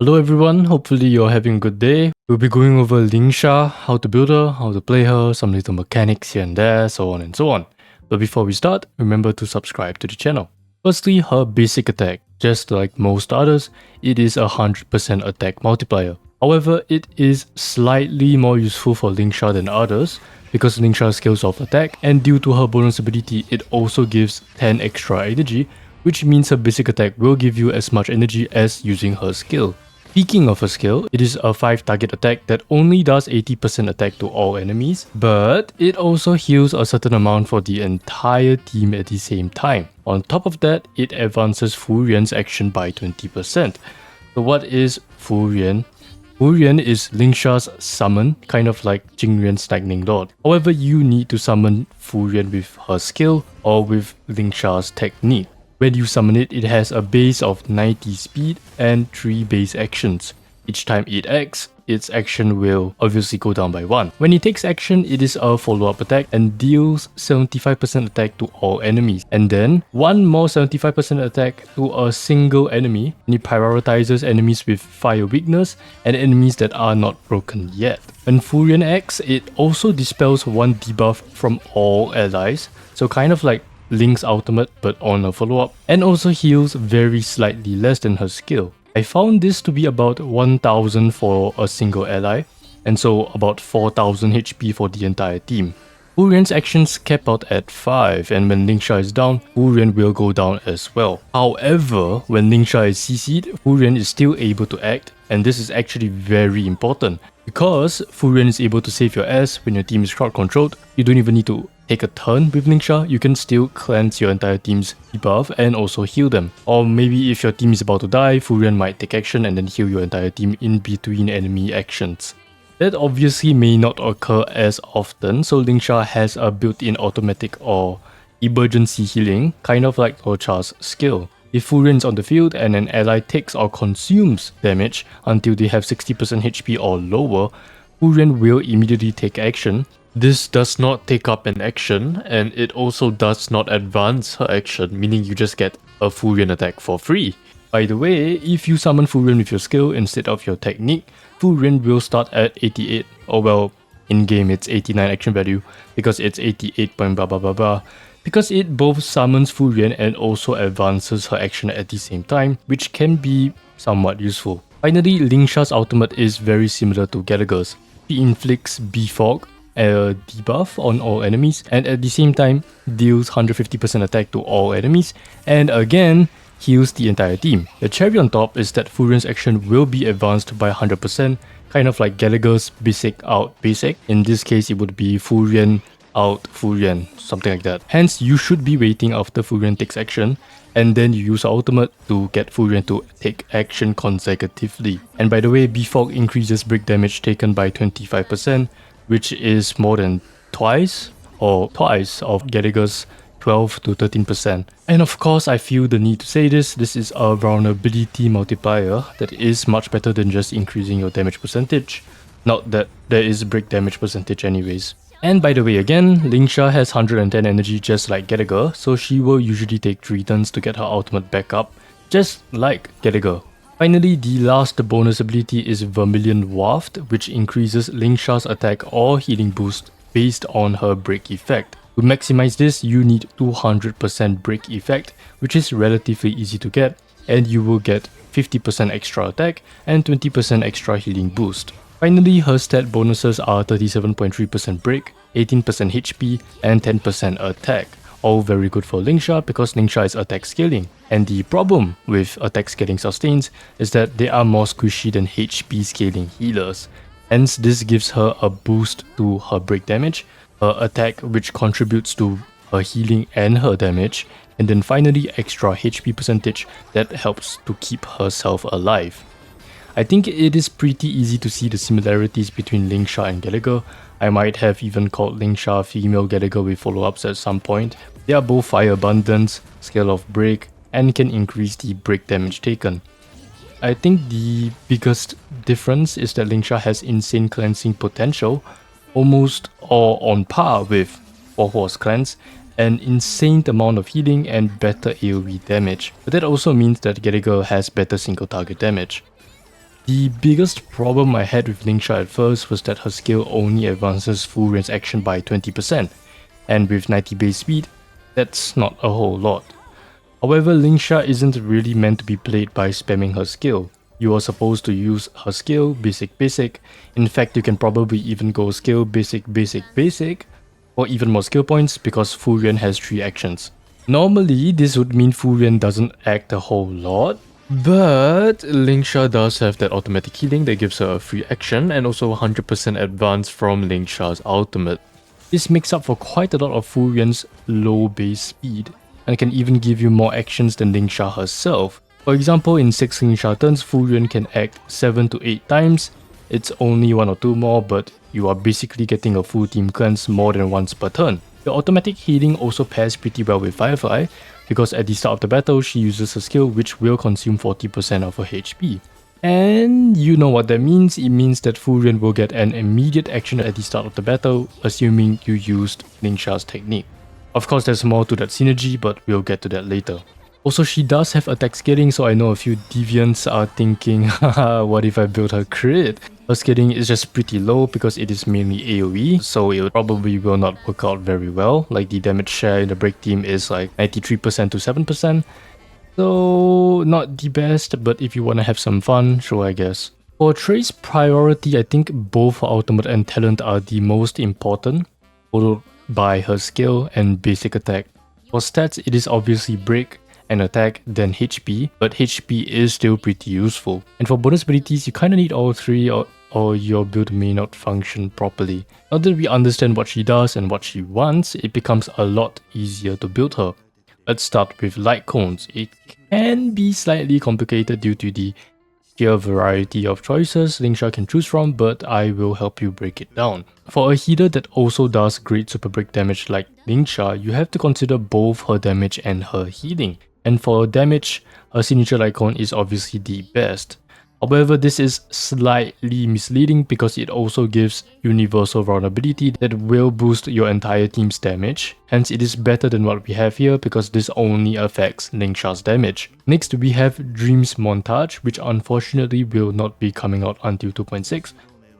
Hello everyone, hopefully you're having a good day. We'll be going over Lingsha, how to build her, how to play her, some little mechanics here and there, so on and so on. But before we start, remember to subscribe to the channel. Firstly, her basic attack. Just like most others, it is a 100% attack multiplier. However, it is slightly more useful for Lingsha than others because Lingsha scales off attack, and due to her bonus ability, it also gives 10 extra energy, which means her basic attack will give you as much energy as using her skill. Speaking of a skill, it is a 5 target attack that only does 80% attack to all enemies, but it also heals a certain amount for the entire team at the same time. On top of that, it advances Furian's action by 20%. So what is Furian? Furian is Lingsha's summon, kind of like Jingyuan's Lightning Lord. However, you need to summon Furian with her skill or with Lingsha's technique. When you summon it, it has a base of 90 speed and 3 base actions. Each time it acts, its action will obviously go down by 1. When it takes action, it is a follow-up attack and deals 75% attack to all enemies. And then, one more 75% attack to a single enemy, and it prioritizes enemies with fire weakness and enemies that are not broken yet. When Furian acts, it also dispels 1 debuff from all allies, so kind of like Link's ultimate but on a follow-up, and also heals very slightly less than her skill. I found this to be about 1000 for a single ally, and so about 4000 HP for the entire team. Furian's actions cap out at 5, and when Lingsha is down, Furian will go down as well. However, when Lingsha is CC'd, Furian is still able to act, and this is actually very important. Because Furian is able to save your ass when your team is crowd controlled, you don't even need to take a turn with Lingsha, you can still cleanse your entire team's debuff and also heal them. Or maybe if your team is about to die, Furian might take action and then heal your entire team in between enemy actions. That obviously may not occur as often, so Lingsha has a built-in automatic or emergency healing, kind of like Ocha's skill. If Furian is on the field and an ally takes or consumes damage until they have 60% HP or lower, Furian will immediately take action. This does not take up an action, and it also does not advance her action, meaning you just get a Furian attack for free. By the way, if you summon Furian with your skill instead of your technique, Furian will start at 88, or well, in-game it's 89 action value, because it's 88 point blah blah blah blah, because it both summons Furian and also advances her action at the same time, which can be somewhat useful. Finally, Lingsha's ultimate is very similar to Gallagher's. He inflicts Bfog, a debuff on all enemies, and at the same time deals 150% attack to all enemies, and again heals the entire team. The cherry on top is that Furian's action will be advanced by 100%, kind of like Gallagher's basic out basic. In this case, it would be Furian out Furian, something like that. Hence, you should be waiting after Furian takes action, and then you use ultimate to get Furian to take action consecutively. And by the way, Bfog increases brick damage taken by 25%, which is more than twice of Gallagher's 12 to 13%. And of course, I feel the need to say this is a vulnerability multiplier that is much better than just increasing your damage percentage. Not that there is brick damage percentage anyways. And by the way again, Lingsha has 110 energy just like Gallagher, so she will usually take 3 turns to get her ultimate back up, just like Gallagher. Finally, the last bonus ability is Vermilion Waft, which increases Lingsha's attack or healing boost based on her break effect. To maximize this, you need 200% break effect, which is relatively easy to get, and you will get 50% extra attack and 20% extra healing boost. Finally, her stat bonuses are 37.3% break, 18% HP, and 10% attack. All very good for Lingsha because Lingsha is attack scaling. And the problem with attack scaling sustains is that they are more squishy than HP scaling healers. Hence, this gives her a boost to her break damage, her attack which contributes to her healing and her damage, and then finally extra HP percentage that helps to keep herself alive. I think it is pretty easy to see the similarities between Lingsha and Gallagher. I might have even called Lingsha female Gallagher with follow-ups at some point. They are both fire abundance, scale of break, and can increase the break damage taken. I think the biggest difference is that Lingsha has insane cleansing potential, almost or on par with Warhorse Cleanse, an insane amount of healing and better AoE damage, but that also means that Gallagher has better single target damage. The biggest problem I had with Lingsha at first was that her skill only advances full range action by 20%, and with 90 base speed, that's not a whole lot. However, Lingsha isn't really meant to be played by spamming her skill. You are supposed to use her skill, basic. In fact, you can probably even go skill, basic, or even more skill points because Furion has 3 actions. Normally, this would mean Furion doesn't act a whole lot, but Lingsha does have that automatic healing that gives her a free action and also 100% advance from Lingsha's ultimate. This makes up for quite a lot of Furion's low base speed, and can even give you more actions than Lingsha herself. For example, in 6 Lingsha turns, Furion can act 7 to 8 times. It's only 1 or 2 more, but you are basically getting a full team cleanse more than once per turn. The automatic healing also pairs pretty well with Firefly, because at the start of the battle, she uses a skill which will consume 40% of her HP. And you know what that means. It means that Furion will get an immediate action at the start of the battle, assuming you used Lingsha's technique. Of course, there's more to that synergy, but we'll get to that later. Also, she does have attack scaling, so I know a few deviants are thinking, haha, what if I build her crit? Her scaling is just pretty low because it is mainly AoE, so it probably will not work out very well. Like, the damage share in the break team is like 93% to 7%. So, not the best, but if you want to have some fun, sure, I guess. For Trey's priority, I think both her ultimate and talent are the most important, followed by her skill and basic attack. For stats, it is obviously break and attack, then HP, but HP is still pretty useful. And for bonus abilities, you kinda need all 3 or your build may not function properly. Now that we understand what she does and what she wants, it becomes a lot easier to build her. Let's start with Lightcones. It can be slightly complicated due to the sheer variety of choices Lingsha can choose from, but I will help you break it down. For a healer that also does great super break damage like Lingsha, you have to consider both her damage and her healing. And for damage, her signature Lightcone is obviously the best. However, this is slightly misleading because it also gives universal vulnerability that will boost your entire team's damage. Hence, it is better than what we have here because this only affects Lingsha's damage. Next, we have Dreams Montage, which unfortunately will not be coming out until 2.6.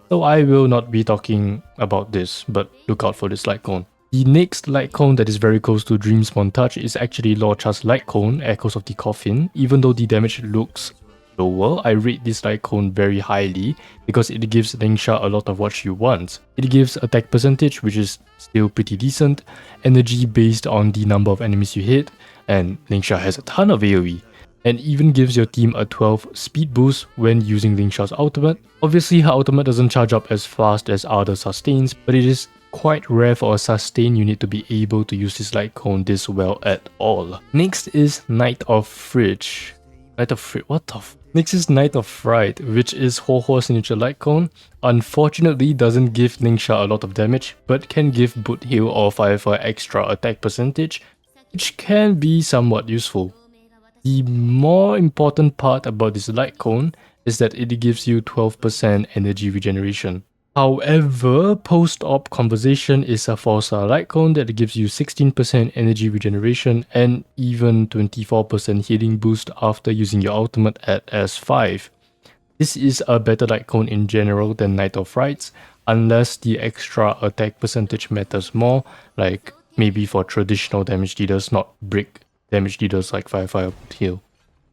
So I will not be talking about this, but look out for this Lightcone. The next Lightcone that is very close to Dreams Montage is actually Lorcha's Lightcone, Echoes of the Coffin. Even though the damage looks lower, I rate this Lightcone very highly because it gives Lingsha a lot of what she wants. It gives attack percentage, which is still pretty decent, energy based on the number of enemies you hit, and Lingsha has a ton of AoE, and even gives your team a 12 speed boost when using Lingsha's ultimate. Obviously, her ultimate doesn't charge up as fast as other sustains, but it is quite rare for a sustain unit to be able to use this Lightcone this well at all. Next is Night of Fridge. Next is Night of Fright, which is Hoho's signature Lightcone. Unfortunately, doesn't give Lingsha a lot of damage, but can give Boot Heal or Firefly extra attack percentage, which can be somewhat useful. The more important part about this Lightcone is that it gives you 12% energy regeneration. However, post-op conversation is a 4-star Lightcone that gives you 16% energy regeneration and even 24% healing boost after using your ultimate at S5. This is a better Lightcone in general than Night of Frights, unless the extra attack percentage matters more, like maybe for traditional damage dealers, not brick damage dealers like Firefly or Heal.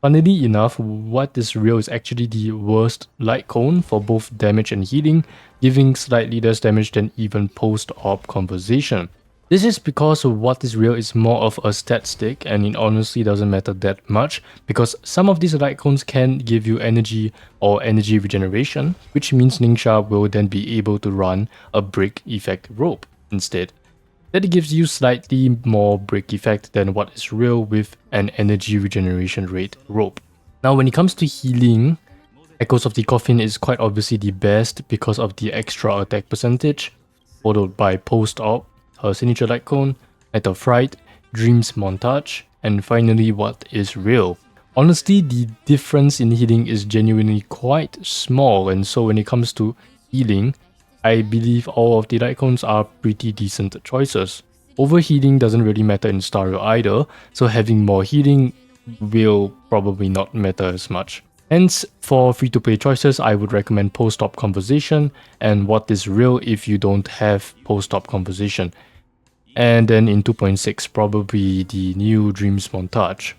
Funnily enough, what is real is actually the worst Lightcone for both damage and healing, giving slightly less damage than even post-op conversation. This is because what is real is more of a stat stick, and it honestly doesn't matter that much because some of these Lightcones can give you energy or energy regeneration, which means Lingsha will then be able to run a break effect rope instead. That gives you slightly more break effect than what is real with an energy regeneration rate rope. Now when it comes to healing, Echoes of the Coffin is quite obviously the best because of the extra attack percentage, followed by post-op, her signature Lightcone, Night of Fright, Dreams Montage, and finally what is real. Honestly, the difference in healing is genuinely quite small, and so when it comes to healing, I believe all of the Lightcones are pretty decent choices. Overhealing doesn't really matter in Stario either, so having more healing will probably not matter as much. Hence, for free-to-play choices, I would recommend post-op conversation and what is real if you don't have post-op conversation. And then in 2.6, probably the new Dreams montage.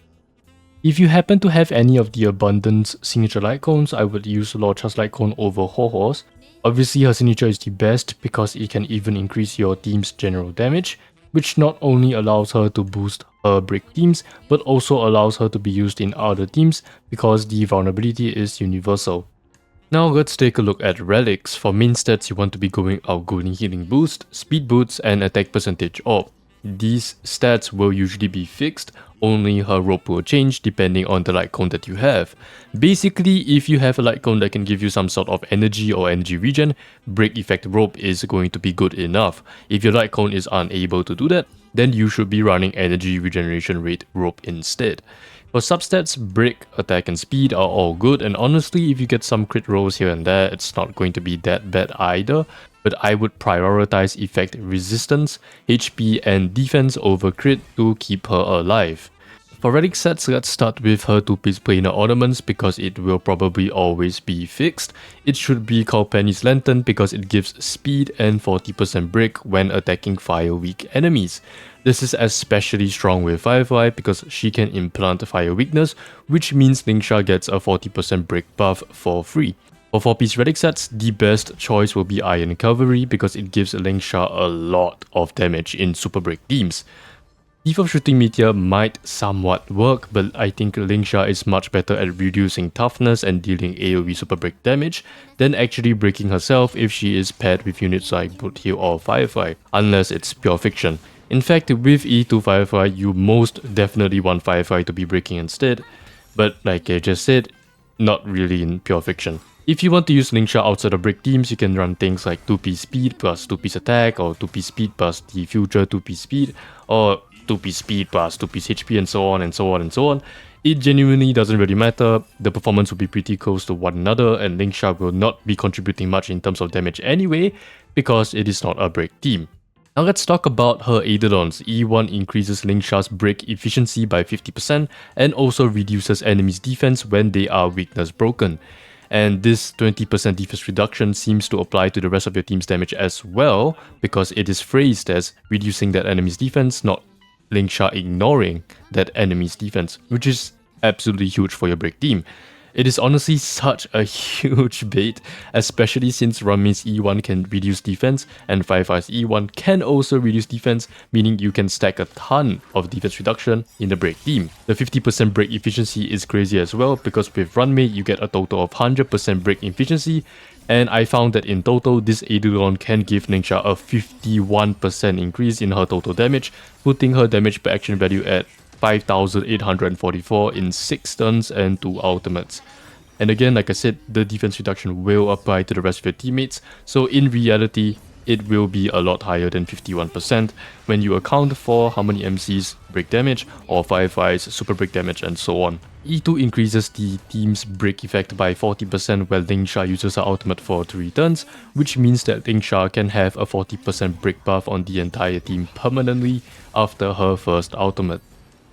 If you happen to have any of the Abundance signature Lightcones, I would use Lorcha's Lightcone over Hoyoverse. Obviously, her signature is the best because it can even increase your team's general damage, which not only allows her to boost her brick teams, but also allows her to be used in other teams because the vulnerability is universal. Now let's take a look at relics. For main stats, you want to be going outgoing healing boost, speed boots, and attack percentage orb. These stats will usually be fixed, only her rope will change depending on the Lightcone that you have. Basically, if you have a Lightcone that can give you some sort of energy or energy regen, break effect rope is going to be good enough. If your Lightcone is unable to do that, then you should be running energy regeneration rate rope instead. For substats, break, attack and speed are all good, and honestly if you get some crit rolls here and there, it's not going to be that bad either, but I would prioritize effect resistance, HP and defense over crit to keep her alive. For relic sets, let's start with her 2-piece planar ornaments because it will probably always be fixed. It should be Kalpenny's Lantern because it gives speed and 40% break when attacking fire weak enemies. This is especially strong with Firefly because she can implant fire weakness, which means Lingsha gets a 40% break buff for free. For 4-piece relic sets, the best choice will be Iron Cavalry because it gives Lingsha a lot of damage in super break teams. Default Shooting Meteor might somewhat work, but I think Lingsha is much better at reducing toughness and dealing AoE super break damage than actually breaking herself if she is paired with units like Bloodhill or Firefly, unless it's pure fiction. In fact, with E2 Firefly, you most definitely want Firefly to be breaking instead, but like I just said, not really in pure fiction. If you want to use Lingsha outside of break teams, you can run things like 2-piece speed plus 2-piece attack, or 2-piece speed plus the future 2-piece speed, or 2-piece speed plus 2-piece HP, and so on and so on and so on. It genuinely doesn't really matter, the performance will be pretty close to one another, and Lingsha will not be contributing much in terms of damage anyway, because it is not a break team. Now let's talk about her Eidolons. E1 increases Lingsha's break efficiency by 50% and also reduces enemies' defense when they are weakness broken. And this 20% defense reduction seems to apply to the rest of your team's damage as well, because it is phrased as reducing that enemy's defense, not Lingsha ignoring that enemy's defense, which is absolutely huge for your break team. It is honestly such a huge bait, especially since Ranmei's E1 can reduce defense and Firefly's E1 can also reduce defense, meaning you can stack a ton of defense reduction in the break team. The 50% break efficiency is crazy as well because with Ranmei you get a total of 100% break efficiency, and I found that in total this Eidolon can give Lingsha a 51% increase in her total damage, putting her damage per action value at 5,844 in 6 turns and 2 ultimates. And again, like I said, the defense reduction will apply to the rest of your teammates, so in reality, it will be a lot higher than 51% when you account for how many MCs break damage, or Fireflies, super break damage, and so on. E2 increases the team's break effect by 40% while Lingsha uses her ultimate for 3 turns, which means that Lingsha can have a 40% break buff on the entire team permanently after her first ultimate.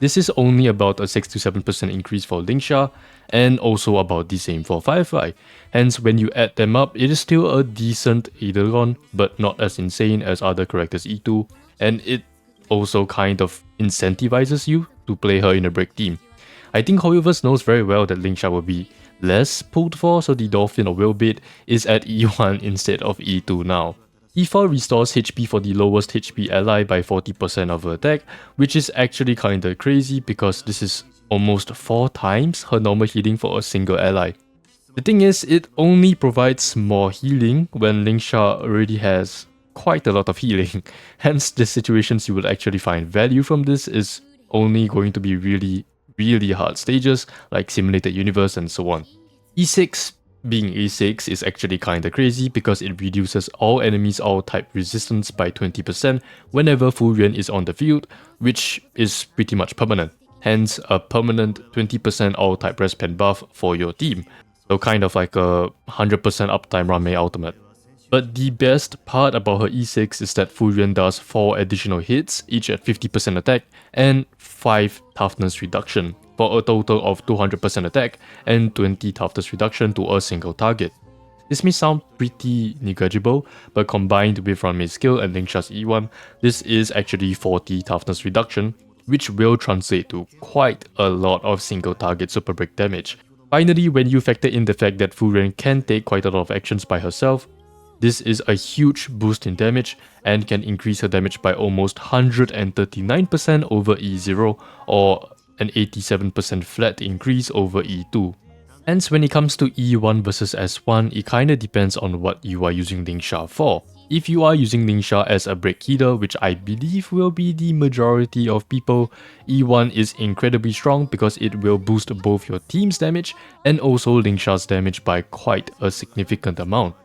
This is only about a 6-7% increase for Lingsha, and also about the same for Firefly. Hence, when you add them up, it is still a decent Eidolon, but not as insane as other characters E2, and it also kind of incentivizes you to play her in a break team. I think Hoyoverse knows very well that Lingsha will be less pulled for, so the Dolphin or Willbait is at E1 instead of E2 now. E4 restores HP for the lowest HP ally by 40% of her attack, which is actually kinda crazy because this is almost 4 times her normal healing for a single ally. The thing is, it only provides more healing when Lingsha already has quite a lot of healing. Hence, the situations you will actually find value from this is only going to be really hard stages like Simulated Universe and so on. E6 being E6 is actually kinda crazy because it reduces all enemies all type resistance by 20% whenever Fu Yuan is on the field, which is pretty much permanent. Hence a permanent 20% all type rest pen buff for your team. So kind of like a 100% uptime Ranmei ultimate. But the best part about her E6 is that Fu Yuan does 4 additional hits, each at 50% attack, and 5 toughness reduction, for a total of 200% attack and 20 toughness reduction to a single target. This may sound pretty negligible, but combined with Runmei's skill and Lingsha's E1, this is actually 40 toughness reduction, which will translate to quite a lot of single target super break damage. Finally, when you factor in the fact that Furion can take quite a lot of actions by herself, this is a huge boost in damage and can increase her damage by almost 139% over E0 or an 87% flat increase over E2. Hence, when it comes to E1 versus S1, it kinda depends on what you are using Lingsha for. If you are using Lingsha as a break healer, which I believe will be the majority of people, E1 is incredibly strong because it will boost both your team's damage and also Lingsha's damage by quite a significant amount.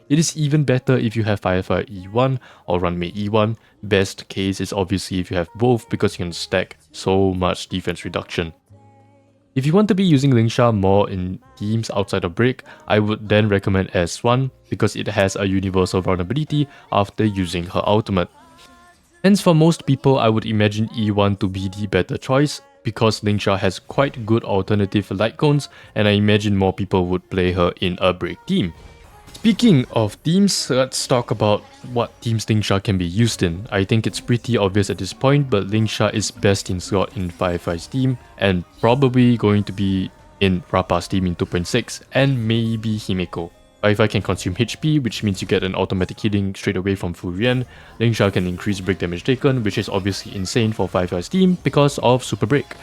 It is even better if you have Firefly E1 or Runmei E1. Best case is obviously if you have both because you can stack so much defense reduction. If you want to be using Lingsha more in teams outside of break, I would then recommend S1 because it has a universal vulnerability after using her ultimate. Hence, for most people, I would imagine E1 to be the better choice because Lingsha has quite good alternative Lightcones, and I imagine more people would play her in a break team. Speaking of teams, let's talk about what teams Lingsha can be used in. I think it's pretty obvious at this point, but Lingsha is best in slot in Firefly's team and probably going to be in Rappa's team in 2.6 and maybe Himeko. Firefly can consume HP, which means you get an automatic healing straight away from Furion. Lingsha can increase break damage taken, which is obviously insane for Firefly's team because of Super Break.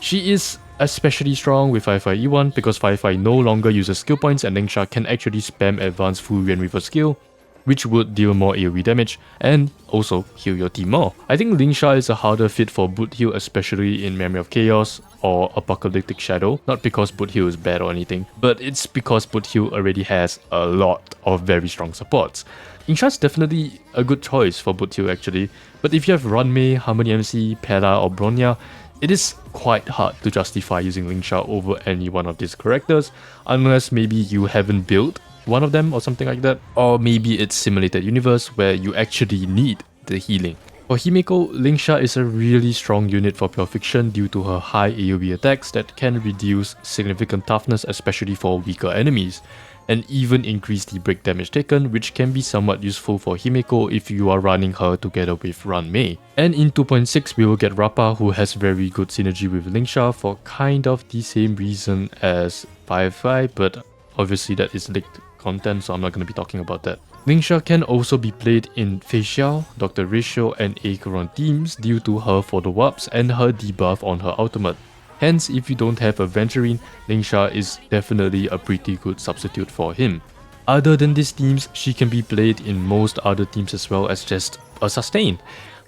She is especially strong with Firefly E1 because Firefly no longer uses skill points and Lingsha can actually spam advanced Furion with her skill, which would deal more AoE damage and also heal your team more. I think Lingsha is a harder fit for boot heal, especially in Memory of Chaos or Apocalyptic Shadow, not because boot heal is bad or anything, but it's because boot heal already has a lot of very strong supports. Lingsha is definitely a good choice for boot heal actually, but if you have Runmei, Harmony MC, Pella or Bronya, it is quite hard to justify using Lingsha over any one of these characters, unless maybe you haven't built one of them or something like that, or maybe it's Simulated Universe where you actually need the healing. For Himeko, Lingsha is a really strong unit for Pure Fiction due to her high AoE attacks that can reduce significant toughness, especially for weaker enemies, and even increase the break damage taken, which can be somewhat useful for Himeko if you are running her together with Runmei. And in 2.6 we will get Rappa, who has very good synergy with Lingsha for kind of the same reason as Firefly, but obviously that is leaked content, so I'm not going to be talking about that. Lingsha can also be played in Facial, Dr. Ratio and Acheron teams due to her follow-ups and her debuff on her ultimate. Hence, if you don't have a Venturine, Lingsha is definitely a pretty good substitute for him. Other than these teams, she can be played in most other teams as well as just a sustain.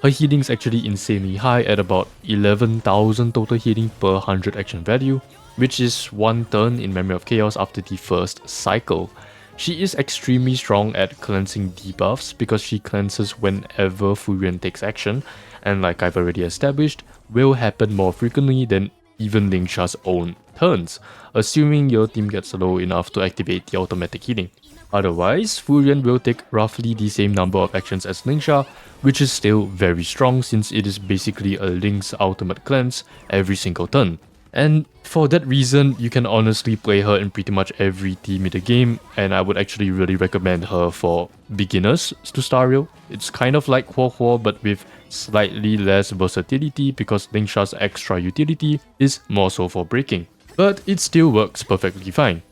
Her healing is actually insanely high at about 11,000 total healing per 100 action value, which is 1 turn in Memory of Chaos after the first cycle. She is extremely strong at cleansing debuffs because she cleanses whenever Furion takes action, and like I've already established, will happen more frequently than even Lingsha's own turns, assuming your team gets low enough to activate the automatic healing. Otherwise, Furion will take roughly the same number of actions as Lingsha, which is still very strong since it is basically a Link's ultimate cleanse every single turn. And for that reason, you can honestly play her in pretty much every team in the game, and I would actually really recommend her for beginners to Stario. It's kind of like Huo but with slightly less versatility because Lingsha's extra utility is more so for breaking. But it still works perfectly fine.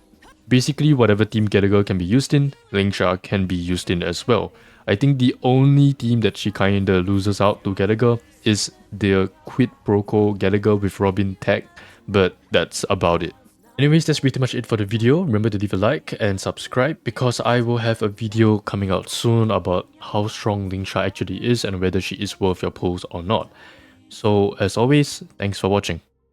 Basically, whatever team Gallagher can be used in, Lingsha can be used in as well. I think the only team that she kinda loses out to Gallagher is the Quid Pro Quo Gallagher with Robin tag, but that's about it. Anyways, that's pretty much it for the video. Remember to leave a like and subscribe because I will have a video coming out soon about how strong Lingsha actually is and whether she is worth your pulls or not. So as always, thanks for watching.